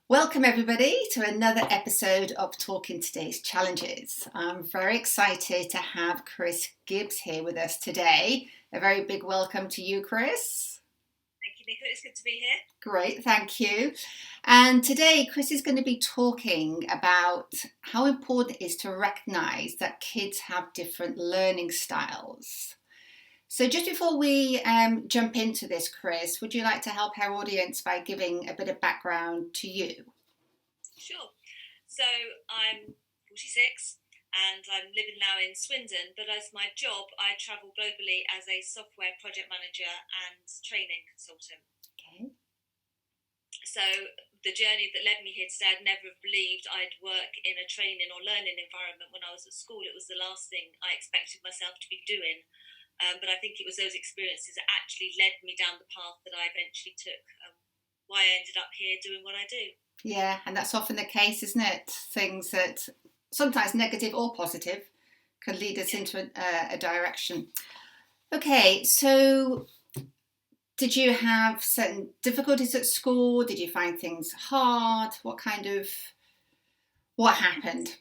Welcome everybody to another episode of Talking Today's Challenges. I'm very excited to have Chris Gibbs here with us today. A very big welcome to you, Chris. Thank you, Nicola. It's good to be here. Great, thank you. And today Chris is going to be talking about how important it is to recognise that kids have different learning styles. So just before we jump into this, Chris, would you like to help our audience by giving a bit of background to you? Sure. So I'm 46 and I'm living now in Swindon, but as my job, I travel globally as a software project manager and training consultant. Okay. So the journey that led me here today, I'd never have believed I'd work in a training or learning environment when I was at school. It was the last thing I expected myself to be doing. But I think it was those experiences that actually led me down the path that I eventually took, why I ended up here doing what I do. Yeah, and that's often the case, isn't it? Things that sometimes negative or positive can lead us into a direction. Okay, so did you have certain difficulties at school? Did you find things hard? What happened? What happened?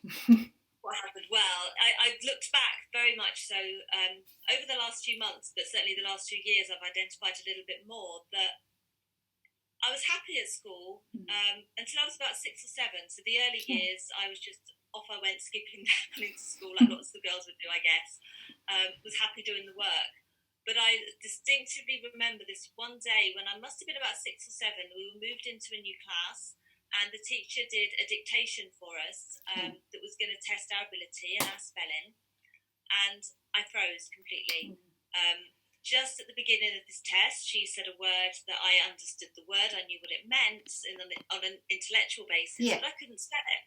Well, I looked back very much so over the last few months, but certainly the last 2 years, I've identified a little bit more that I was happy at school until I was about 6 or 7. So the early years, I was just off. I went skipping down into school like lots of girls would do, I guess. Was happy doing the work. But I distinctively remember this one day when I must have been about 6 or 7. We were moved into a new class, and the teacher did a dictation for us that was going to test our ability and our spelling. And I froze completely. Just at the beginning of this test, she said a word that I understood the word, I knew what it meant on an intellectual basis, but I couldn't spell it.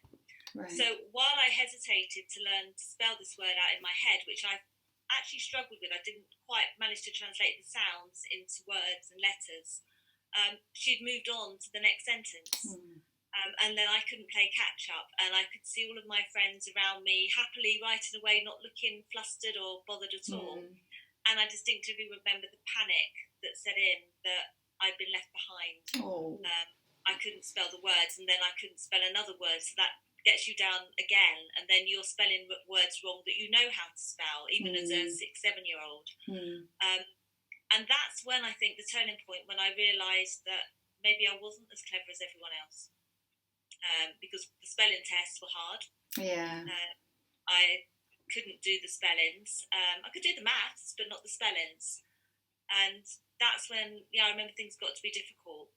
Right. So while I hesitated to learn to spell this word out in my head, which I actually struggled with, I didn't quite manage to translate the sounds into words and letters, she'd moved on to the next sentence. And then I couldn't play catch up, and I could see all of my friends around me happily writing away, not looking flustered or bothered at all. And I distinctively remember the panic that set in, that I'd been left behind. I couldn't spell the words, and then I couldn't spell another word, so that gets you down again, and then you're spelling words wrong that you know how to spell, even as a 6, 7-year-old. And that's when I think the turning point, when I realised that maybe I wasn't as clever as everyone else, because the spelling tests were hard. I couldn't do the spellings. I could do the maths, but not the spellings. And that's when, I remember things got to be difficult.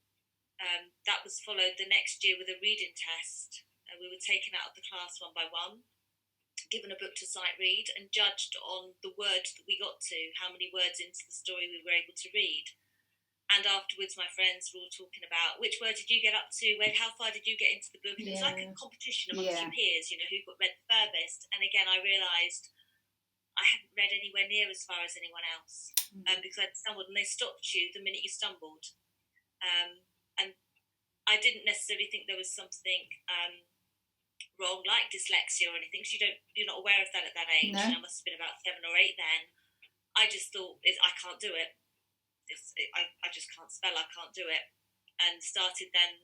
That was followed the next year with a reading test. We were taken out of the class one by one, given a book to sight read, and judged on the word that we got to, how many words into the story we were able to read. And afterwards, my friends were all talking about, which word did you get up to? How far did you get into the book? And it was like a competition amongst your peers, who got read the furthest. And again, I realised I hadn't read anywhere near as far as anyone else, because I'd stumbled, and they stopped you the minute you stumbled. And I didn't necessarily think there was something wrong, like dyslexia or anything, because you're not aware of that at that age. No. And I must have been about 7 or 8 then. I just thought, I can't do it. I just can't spell, I can't do it. And started then,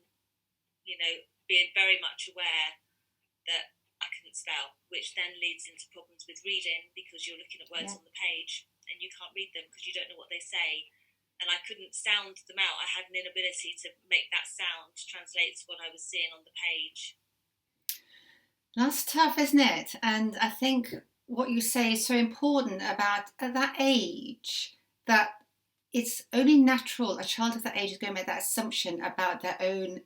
being very much aware that I couldn't spell, which then leads into problems with reading, because you're looking at words on the page and you can't read them because you don't know what they say. And I couldn't sound them out. I had an inability to make that sound translate to what I was seeing on the page. That's tough, isn't it? And I think what you say is so important about at that age, that it's only natural a child of that age is going to make that assumption about their own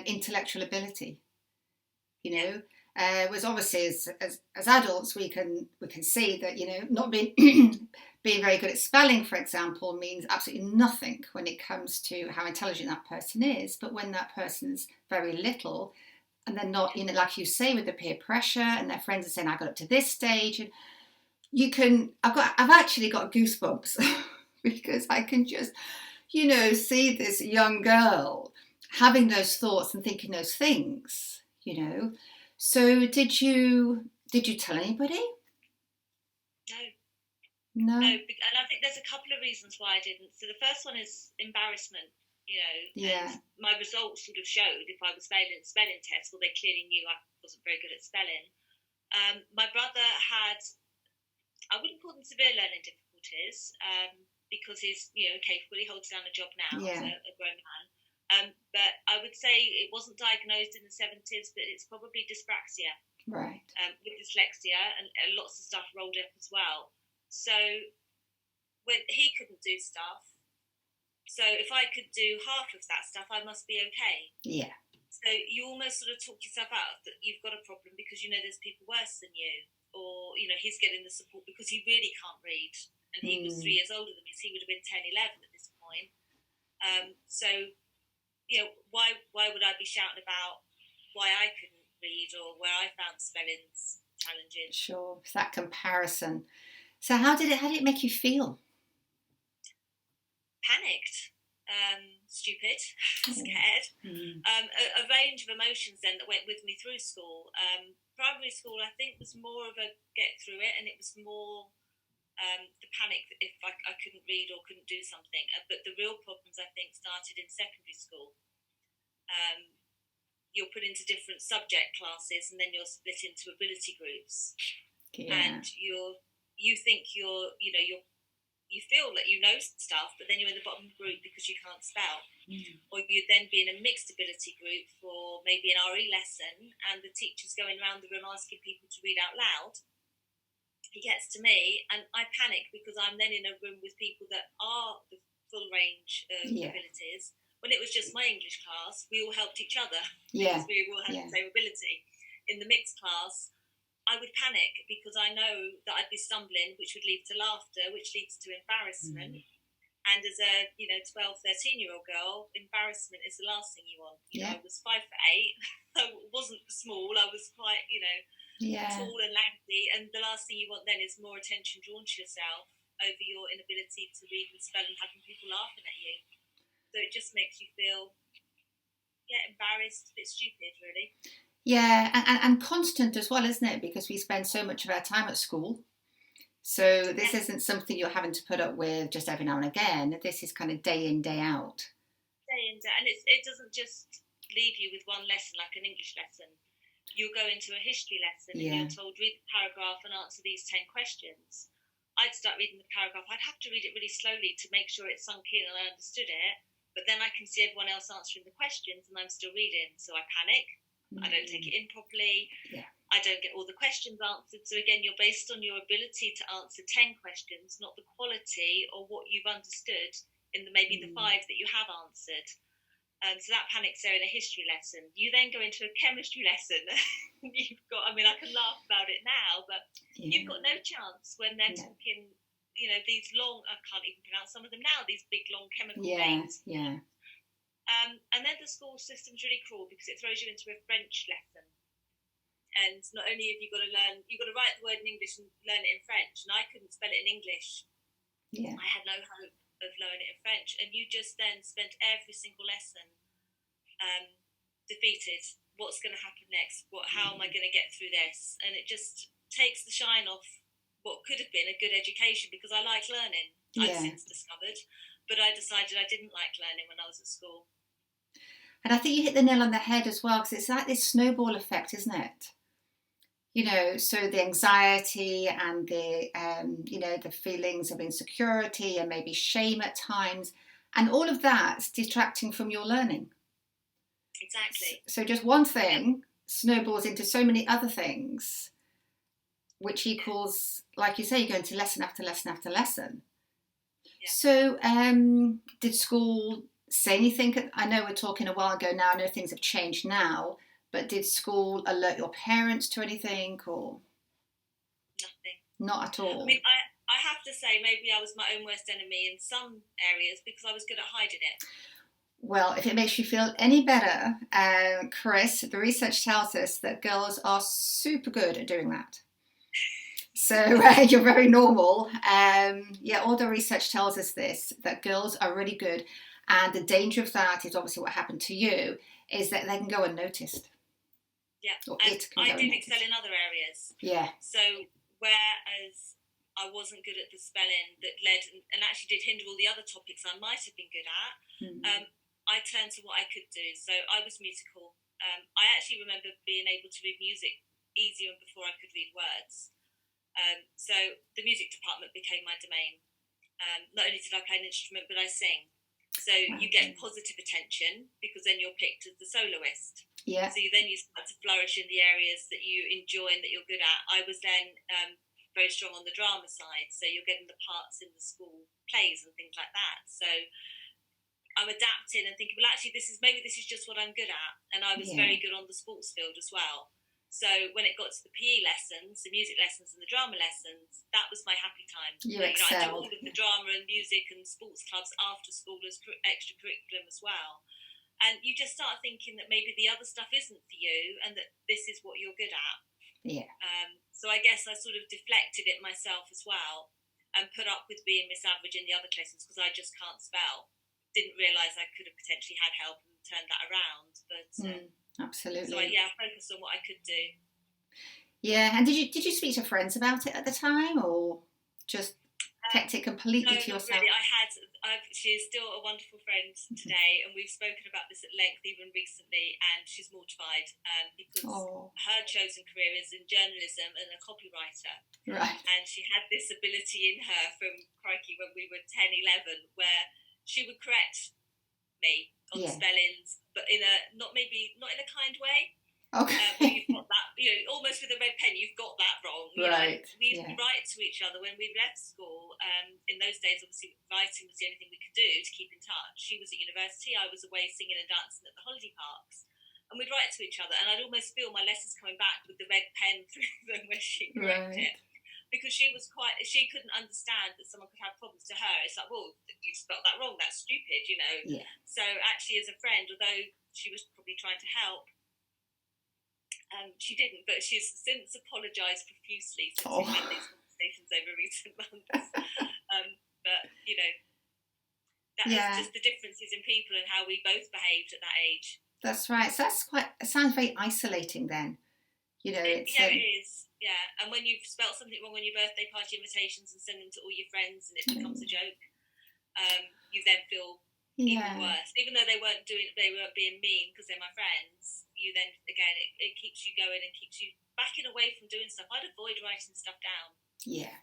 intellectual ability. Whereas obviously as adults we can see that not being being very good at spelling, for example, means absolutely nothing when it comes to how intelligent that person is. But when that person's very little, and they're not, like you say, with the peer pressure, and their friends are saying, I got up to this stage, and I've actually got goosebumps. Because I can just, see this young girl having those thoughts and thinking those things, So did you tell anybody? No. And I think there's a couple of reasons why I didn't. So the first one is embarrassment. Yeah. And my results sort of showed if I was failing at spelling tests, well, they clearly knew I wasn't very good at spelling. My brother had, I wouldn't call them severe learning difficulties, because he's, capable, he holds down a job now as a grown man. But I would say it wasn't diagnosed in the 70s, but it's probably dyspraxia. Right. With dyslexia and lots of stuff rolled up as well. So when he couldn't do stuff, so if I could do half of that stuff, I must be okay. Yeah. So you almost sort of talk yourself out that you've got a problem because there's people worse than you, or he's getting the support because he really can't read, and he was 3 years older than me, so he would have been 10, 11 at this point. So why would I be shouting about why I couldn't read or where I found spellings challenging? Sure, it's that comparison. So how did it make you feel? Panicked, stupid, scared. A range of emotions then that went with me through school. Primary school, I think, was more of a get through it, and it was more the panic if I couldn't read or couldn't do something. But the real problems, I think, started in secondary school. You're put into different subject classes, and then you're split into ability groups, and you think you feel that you know stuff, but then you're in the bottom group because you can't spell. Or you'd then be in a mixed ability group for maybe an RE lesson, and the teacher's going around the room asking people to read out loud. He gets to me, and I panic because I'm then in a room with people that are the full range of abilities. When it was just my English class, we all helped each other because we all had the same ability. In the mixed class, I would panic because I know that I'd be stumbling, which would lead to laughter, which leads to embarrassment. And as a 12, 13-year-old girl, embarrassment is the last thing you want. I was 5'8", I wasn't small, I was quite, tall and lanky, and the last thing you want then is more attention drawn to yourself over your inability to read and spell and having people laughing at you. So it just makes you feel, embarrassed, a bit stupid, really. Yeah, and constant as well, isn't it? Because we spend so much of our time at school. So this isn't something you're having to put up with just every now and again. This is kind of day in, day out. Day in, day out. And it doesn't just leave you with one lesson like an English lesson. You'll go into a history lesson and you're told, read the paragraph and answer these 10 questions. I'd start reading the paragraph. I'd have to read it really slowly to make sure it sunk in and I understood it. But then I can see everyone else answering the questions and I'm still reading. So I panic. I don't take it in properly. I don't get all the questions answered. So again, you're based on your ability to answer 10 questions, not the quality or what you've understood in maybe the 5 that you have answered. So that panic's there in a history lesson. You then go into a chemistry lesson. You've got, I can laugh about it now, but you've got no chance when they're talking, these long, I can't even pronounce some of them now, these big long chemical names. And then the school system's really cruel because it throws you into a French lesson. And not only have you got to learn, you've got to write the word in English and learn it in French. And I couldn't spell it in English. I had no hope of learning it in French. And you just then spent every single lesson defeated. What's going to happen next? How am I going to get through this? And it just takes the shine off what could have been a good education because I like learning. I've since discovered. But I decided I didn't like learning when I was at school. And I think you hit the nail on the head as well, because it's like this snowball effect, isn't it? So the anxiety and the, the feelings of insecurity and maybe shame at times, and all of that's detracting from your learning. Exactly. So just one thing snowballs into so many other things, which equals, like you say, you go into lesson after lesson after lesson. So did school say anything? I know we're talking a while ago now. I know things have changed now, but did school alert your parents to anything or? Nothing. Not at all. I have to say maybe I was my own worst enemy in some areas because I was good at hiding it. Well, if it makes you feel any better, Chris, the research tells us that girls are super good at doing that. So you're very normal. All the research tells us this, that girls are really good. And the danger of that is obviously what happened to you, is that they can go unnoticed. Yeah, and I did excel in other areas. Yeah. So whereas I wasn't good at the spelling that led and actually did hinder all the other topics I might have been good at, I turned to what I could do. So I was musical. I actually remember being able to read music easier before I could read words. So the music department became my domain. Not only did I play an instrument, but I sing. So you get positive attention because then you're picked as the soloist. Yeah. So you start to flourish in the areas that you enjoy and that you're good at. I was then very strong on the drama side. So you're getting the parts in the school plays and things like that. So I'm adapting and thinking, well, actually, this is just what I'm good at. And I was very good on the sports field as well. So when it got to the PE lessons, the music lessons and the drama lessons, that was my happy time. You I do excelled. all of the drama and music and sports clubs after school as extra curriculum as well. And you just start thinking that maybe the other stuff isn't for you and that this is what you're good at. Yeah. So I guess I sort of deflected it myself as well and put up with being Miss Average in the other lessons because I just can't spell. Didn't realise I could have potentially had help and turned that around. But absolutely. So I focused on what I could do. Yeah, and did you speak to friends about it at the time, or just kept it completely to yourself? No, really. She is still a wonderful friend today, and we've spoken about this at length even recently, and she's mortified because her chosen career is in journalism and a copywriter. Right. And she had this ability in her from, crikey, when we were 10, 11, where she would correct me on spellings, but not in a kind way. Okay. Where you've got that, almost with a red pen, you've got that wrong. Right. We used to write to each other when we left school. In those days, obviously, writing was the only thing we could do to keep in touch. She was at university, I was away singing and dancing at the holiday parks. And we'd write to each other, and I'd almost feel my letters coming back with the red pen through them where she corrected it. Because she couldn't understand that someone could have problems. To her, it's like, well, you spelled that wrong, that's stupid, Yeah. So actually, as a friend, although she was probably trying to help, she didn't, but she's since apologised profusely since we've had these conversations over recent months. But, that's just the differences in people and how we both behaved at that age. That's right. So it sounds very isolating then. It is. Yeah, and when you've spelt something wrong on your birthday party invitations and send them to all your friends and it becomes a joke, you then feel even worse. Even though they weren't being mean because they're my friends, you then, again, it keeps you going and keeps you backing away from doing stuff. I'd avoid writing stuff down. Yeah,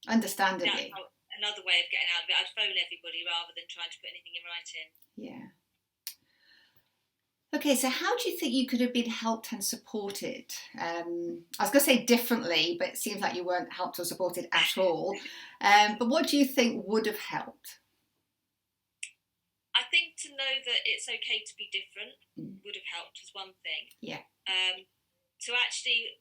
understandably. That's another way of getting out of it. I'd phone everybody rather than trying to put anything in writing. Yeah. Okay, so how do you think you could have been helped and supported? I was going to say differently, but it seems like you weren't helped or supported at all. But what do you think would have helped? I think to know that it's okay to be different would have helped is one thing. Yeah. To actually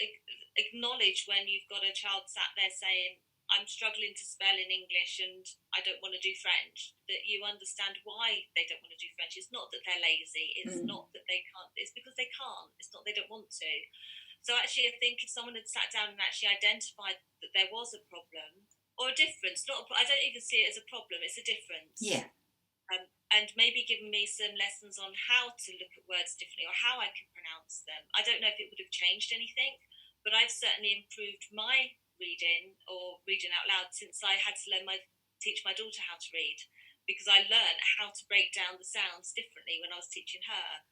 acknowledge when you've got a child sat there saying, I'm struggling to spell in English and I don't want to do French, that you understand why they don't want to do French. It's not that they're lazy. It's not that they can't. It's because they can't. It's not they don't want to. So actually, I think if someone had sat down and actually identified that there was a problem or a difference, I don't even see it as a problem. It's a difference. Yeah. And maybe giving me some lessons on how to look at words differently or how I can pronounce them. I don't know if it would have changed anything, but I've certainly improved my reading or reading out loud since I had to teach my daughter how to read, because I learned how to break down the sounds differently when I was teaching her.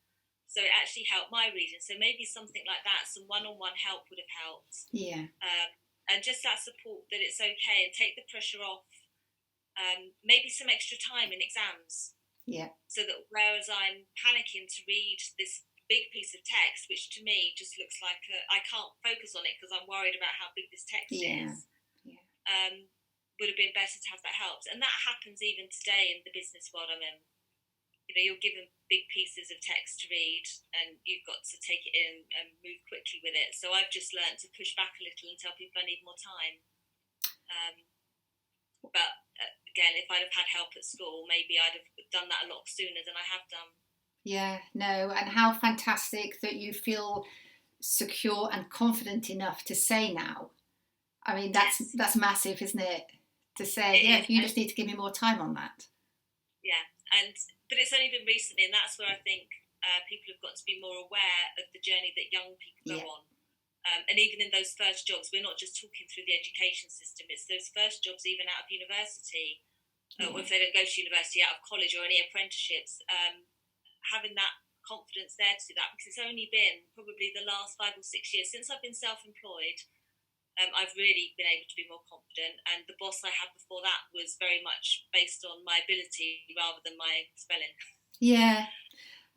So it actually helped my reading. So maybe something like that, some one-on-one help would have helped. Yeah. And just that support that it's okay and take the pressure off. Maybe some extra time in exams. Yeah. So that whereas I'm panicking to read this big piece of text, which to me just looks like I can't focus on it because I'm worried about how big this text is. Yeah. Would have been better to have that helped. And that happens even today in the business world I'm in. You're given big pieces of text to read and you've got to take it in and move quickly with it. So I've just learned to push back a little and tell people I need more time. But again, if I'd have had help at school, maybe I'd have done that a lot sooner than I have done. Yeah, no, and how fantastic that you feel secure and confident enough to say now. I mean, that's massive, isn't it? To say, you just need to give me more time on that. Yeah, but it's only been recently, and that's where I think people have got to be more aware of the journey that young people go on. And even in those first jobs, we're not just talking through the education system, it's those first jobs even out of university, or if they don't go to university, out of college or any apprenticeships. having that confidence there to do that, because it's only been probably the last 5 or 6 years since I've been self-employed. I've really been able to be more confident, and the boss I had before that was very much based on my ability rather than my spelling. Yeah,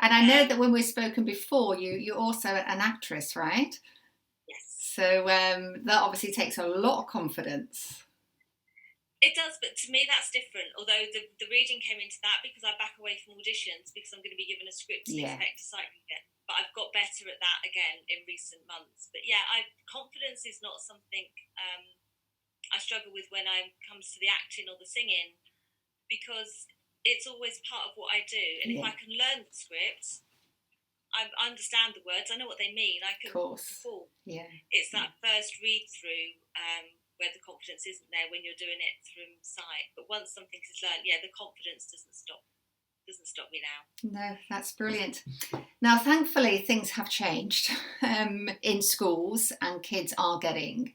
and I know that when we've spoken before, you're also an actress, right? Yes. So that obviously takes a lot of confidence. It does, but to me that's different. Although the reading came into that because I back away from auditions because I'm going to be given a script and expect to sight read it. But I've got better at that again in recent months. But yeah, confidence is not something I struggle with when it comes to the acting or the singing, because it's always part of what I do. And if I can learn the script, I understand the words, I know what they mean, I can perform. Yeah. It's that first read through where the confidence isn't there when you're doing it from sight. But once something is learned, the confidence doesn't stop me now. No, that's brilliant. Now, thankfully, things have changed in schools, and kids are getting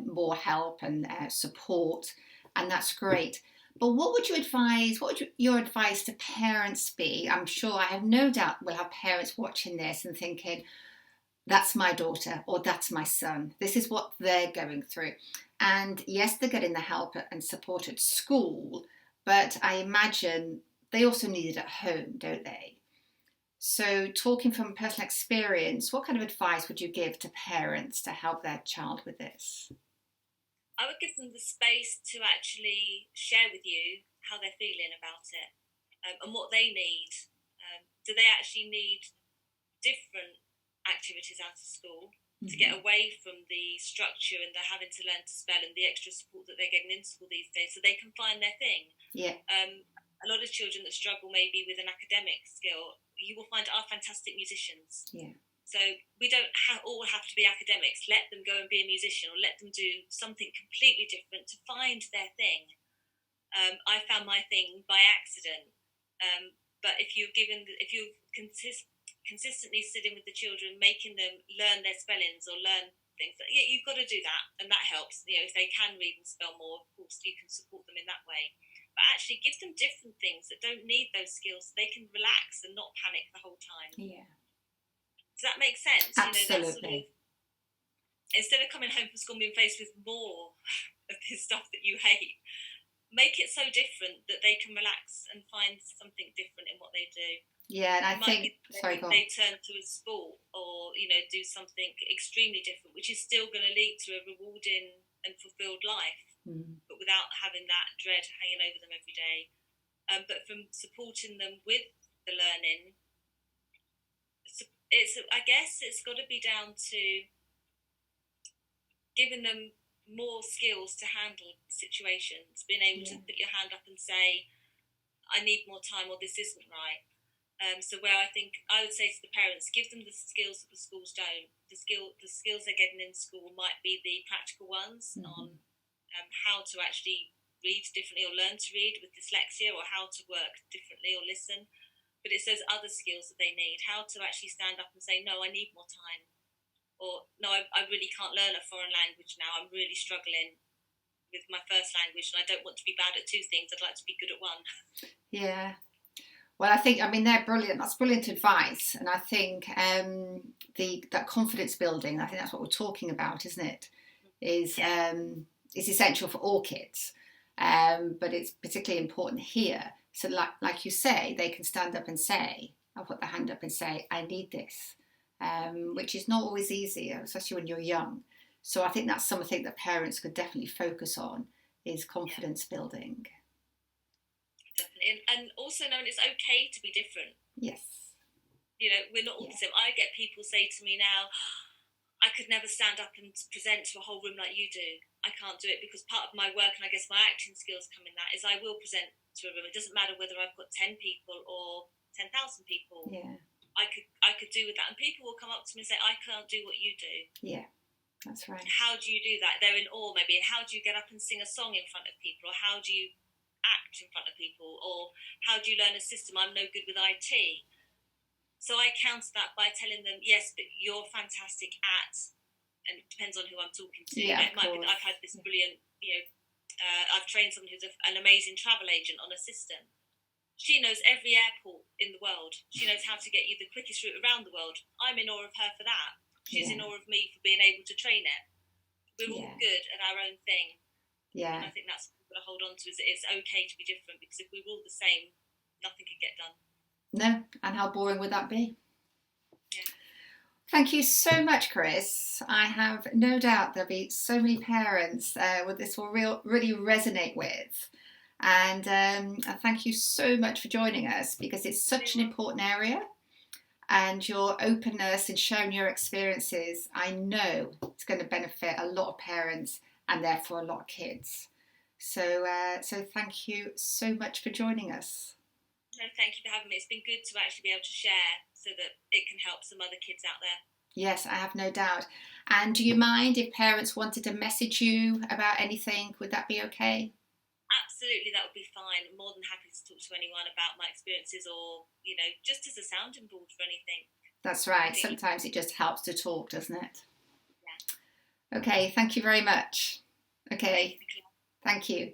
more help and support, and that's great. But what would your advice to parents be? I'm sure, I have no doubt we'll have parents watching this and thinking, that's my daughter or that's my son. This is what they're going through. And yes, they're getting the help and support at school, but I imagine they also need it at home, don't they? So talking from personal experience, what kind of advice would you give to parents to help their child with this? I would give them the space to actually share with you how they're feeling about it and what they need. Do they actually need different activities out of school to get away from the structure and the having to learn to spell and the extra support that they're getting in school these days so they can find their thing? A lot of children that struggle maybe with an academic skill, you will find are fantastic musicians. So we don't all have to be academics. Let them go and be a musician, or let them do something completely different to find their thing. I found my thing by accident. But if you're consistently sitting with the children, making them learn their spellings or learn things, you've got to do that, and that helps. If they can read and spell more, of course, you can support them in that way. But actually give them different things that don't need those skills so they can relax and not panic the whole time. Does that make sense? Absolutely. Instead of coming home from school and being faced with more of this stuff that you hate, make it so different that they can relax and find something different in what they do. Yeah, and I think they turn to a sport or do something extremely different, which is still going to lead to a rewarding and fulfilled life, but without having that dread hanging over them every day. But from supporting them with the learning, I guess it's got to be down to giving them more skills to handle situations, being able to put your hand up and say, I need more time, or this isn't right. So where I think I would say to the parents, give them the skills that the schools don't. The skills they're getting in school might be the practical ones on how to actually read differently or learn to read with dyslexia, or how to work differently or listen. But it's those other skills that they need, how to actually stand up and say, no, I need more time. Or, no, I really can't learn a foreign language now. I'm really struggling with my first language and I don't want to be bad at two things. I'd like to be good at one. Yeah. Well, they're brilliant. That's brilliant advice. And I think that confidence building, I think that's what we're talking about, isn't it? Is essential for all kids. But it's particularly important here. So like you say, they can stand up and say, I'll put their hand up and say, I need this, which is not always easy, especially when you're young. So I think that's something that parents could definitely focus on, is confidence building. Definitely. And also knowing it's okay to be different. Yes. We're not all the same. I get people say to me now, I could never stand up and present to a whole room like you do. I can't do it because part of my work, and I guess my acting skills come in that, is I will present to a room. It doesn't matter whether I've got 10 people or 10,000 people. I could do with that. And people will come up to me and say, I can't do what you do. Yeah, that's right. How do you do that? They're in awe maybe. And how do you get up and sing a song in front of people? Or how do you act in front of people? Or how do you learn a system? I'm no good with IT. So I counter that by telling them, yes, but you're fantastic at, and it depends on who I'm talking to. I've had this brilliant, I've trained someone who's an amazing travel agent on a system. She knows every airport in the world. She knows how to get you the quickest route around the world. I'm in awe of her for that. She's in awe of me for being able to train it. We're all good at our own thing. Yeah. And I think that's what we've got to hold on to, is that it's okay to be different, because if we were all the same, nothing could get done. No, and how boring would that be? Yeah. Thank you so much, Chris. I have no doubt there'll be so many parents what this will really resonate with. And thank you so much for joining us, because it's such an important area, and your openness and sharing your experiences, I know it's going to benefit a lot of parents and therefore a lot of kids. So thank you so much for joining us. No, thank you for having me. It's been good to actually be able to share so that it can help some other kids out there. Yes, I have no doubt. And do you mind if parents wanted to message you about anything? Would that be okay? Absolutely, that would be fine. I'm more than happy to talk to anyone about my experiences, or, just as a sounding board for anything. That's right. Sometimes it just helps to talk, doesn't it? Yeah. Okay, thank you very much. Okay, thank you.